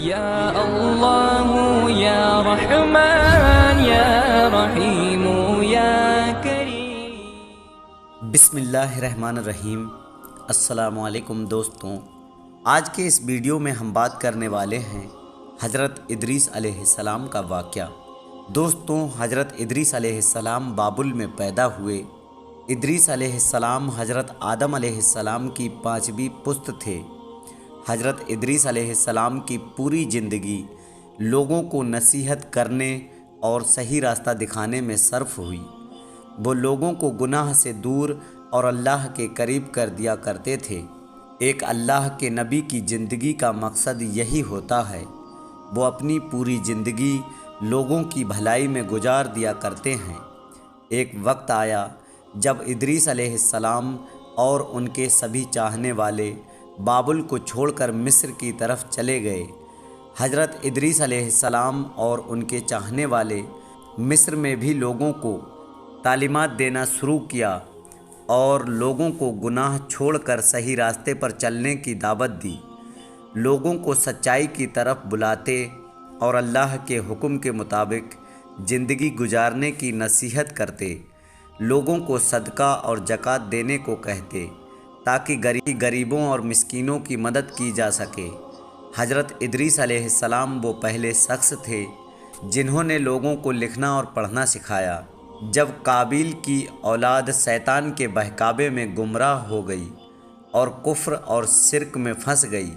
یا اللہ یا رحمان یا رحیم یا کریم۔ بسم اللہ الرحمن الرحیم۔ السلام علیکم دوستوں، آج کے اس ویڈیو میں ہم بات کرنے والے ہیں حضرت ادریس علیہ السلام کا واقعہ۔ دوستوں، حضرت ادریس علیہ السلام بابل میں پیدا ہوئے۔ ادریس علیہ السلام حضرت آدم علیہ السلام کی پانچویں پشت تھے۔ حضرت ادریس علیہ السلام کی پوری زندگی لوگوں کو نصیحت کرنے اور صحیح راستہ دکھانے میں صرف ہوئی۔ وہ لوگوں کو گناہ سے دور اور اللہ کے قریب کر دیا کرتے تھے۔ ایک اللہ کے نبی کی زندگی کا مقصد یہی ہوتا ہے۔ وہ اپنی پوری زندگی لوگوں کی بھلائی میں گزار دیا کرتے ہیں۔ ایک وقت آیا جب ادریس علیہ السلام اور ان کے سبھی چاہنے والے بابل کو چھوڑ کر مصر کی طرف چلے گئے۔ حضرت ادریس علیہ السلام اور ان کے چاہنے والے مصر میں بھی لوگوں کو تعلیمات دینا شروع کیا اور لوگوں کو گناہ چھوڑ کر صحیح راستے پر چلنے کی دعوت دی۔ لوگوں کو سچائی کی طرف بلاتے اور اللہ کے حکم کے مطابق زندگی گزارنے کی نصیحت کرتے۔ لوگوں کو صدقہ اور زکوٰۃ دینے کو کہتے تاکہ غریبوں اور مسکینوں کی مدد کی جا سکے۔ حضرت ادریس علیہ السلام وہ پہلے شخص تھے جنہوں نے لوگوں کو لکھنا اور پڑھنا سکھایا۔ جب قابیل کی اولاد شیطان کے بہکاوے میں گمراہ ہو گئی اور کفر اور شرک میں پھنس گئی،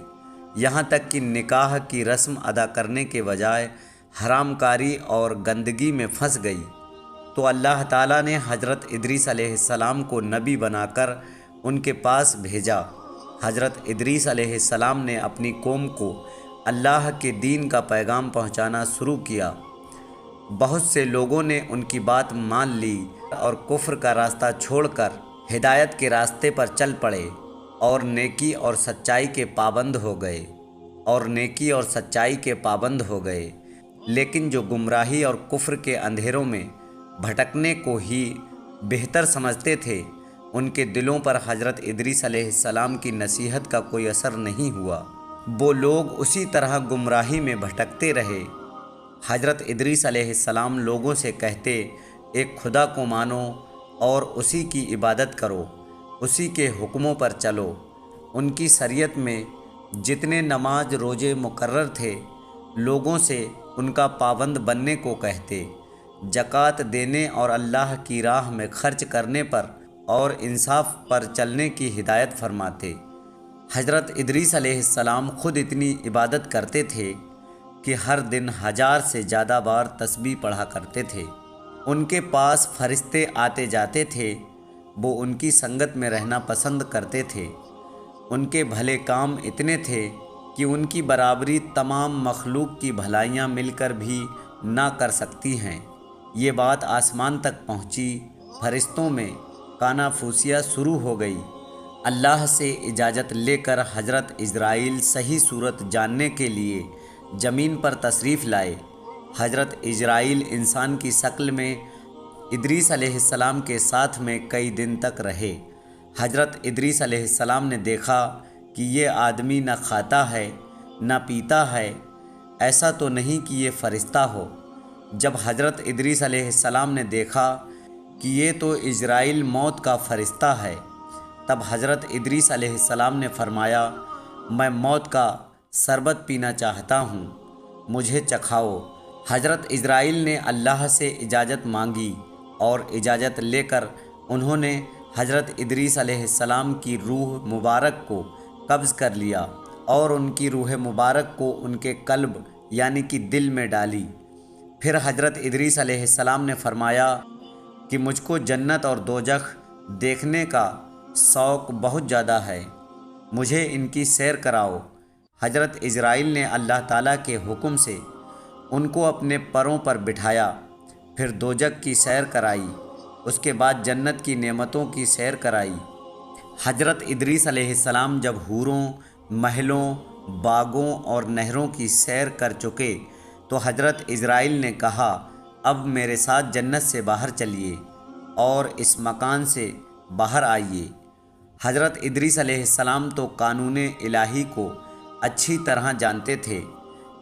یہاں تک کہ نکاح کی رسم ادا کرنے کے بجائے حرام کاری اور گندگی میں پھنس گئی، تو اللہ تعالیٰ نے حضرت ادریس علیہ السلام کو نبی بنا کر ان کے پاس بھیجا۔ حضرت ادریس علیہ السلام نے اپنی قوم کو اللہ کے دین کا پیغام پہنچانا شروع کیا۔ بہت سے لوگوں نے ان کی بات مان لی اور کفر کا راستہ چھوڑ کر ہدایت کے راستے پر چل پڑے اور نیکی اور سچائی کے پابند ہو گئے۔ لیکن جو گمراہی اور کفر کے اندھیروں میں بھٹکنے کو ہی بہتر سمجھتے تھے، ان کے دلوں پر حضرت ادریس علیہ السلام کی نصیحت کا کوئی اثر نہیں ہوا۔ وہ لوگ اسی طرح گمراہی میں بھٹکتے رہے۔ حضرت ادریس علیہ السلام لوگوں سے کہتے، ایک خدا کو مانو اور اسی کی عبادت کرو، اسی کے حکموں پر چلو۔ ان کی شریعت میں جتنے نماز روزے مقرر تھے، لوگوں سے ان کا پابند بننے کو کہتے، زکوٰۃ دینے اور اللہ کی راہ میں خرچ کرنے پر اور انصاف پر چلنے کی ہدایت فرماتے۔ حضرت ادریس علیہ السلام خود اتنی عبادت کرتے تھے کہ ہر دن 1000 سے زیادہ بار تسبیح پڑھا کرتے تھے۔ ان کے پاس فرشتے آتے جاتے تھے۔ وہ ان کی سنگت میں رہنا پسند کرتے تھے۔ ان کے بھلے کام اتنے تھے کہ ان کی برابری تمام مخلوق کی بھلائیاں مل کر بھی نہ کر سکتی ہیں۔ یہ بات آسمان تک پہنچی۔ فرشتوں میں کانافوسیاں شروع ہو گئی۔ اللہ سے اجازت لے کر حضرت عزرائیل صحیح صورت جاننے کے لیے زمین پر تشریف لائے۔ حضرت عزرائیل انسان کی شکل میں ادریس علیہ السلام کے ساتھ میں کئی دن تک رہے۔ حضرت ادریس علیہ السلام نے دیکھا کہ یہ آدمی نہ کھاتا ہے نہ پیتا ہے، ایسا تو نہیں کہ یہ فرشتہ ہو۔ جب حضرت ادریس علیہ السلام نے دیکھا کہ یہ تو عزرائیل موت کا فرشتہ ہے، تب حضرت ادریس علیہ السلام نے فرمایا، میں موت کا شربت پینا چاہتا ہوں، مجھے چکھاؤ۔ حضرت عزرائیل نے اللہ سے اجازت مانگی اور اجازت لے کر انہوں نے حضرت ادریس علیہ السلام کی روح مبارک کو قبض کر لیا اور ان کی روح مبارک کو ان کے قلب یعنی کہ دل میں ڈالی۔ پھر حضرت ادریس علیہ السلام نے فرمایا کہ مجھ کو جنت اور دوزخ دیکھنے کا شوق بہت زیادہ ہے، مجھے ان کی سیر کراؤ۔ حضرت عزرائیل نے اللہ تعالیٰ کے حکم سے ان کو اپنے پروں پر بٹھایا، پھر دوزخ کی سیر کرائی، اس کے بعد جنت کی نعمتوں کی سیر کرائی۔ حضرت ادریس علیہ السلام جب حوروں، محلوں، باغوں اور نہروں کی سیر کر چکے تو حضرت عزرائیل نے کہا، اب میرے ساتھ جنت سے باہر چلیے اور اس مکان سے باہر آئیے۔ حضرت ادریس علیہ السلام تو قانون الہی کو اچھی طرح جانتے تھے،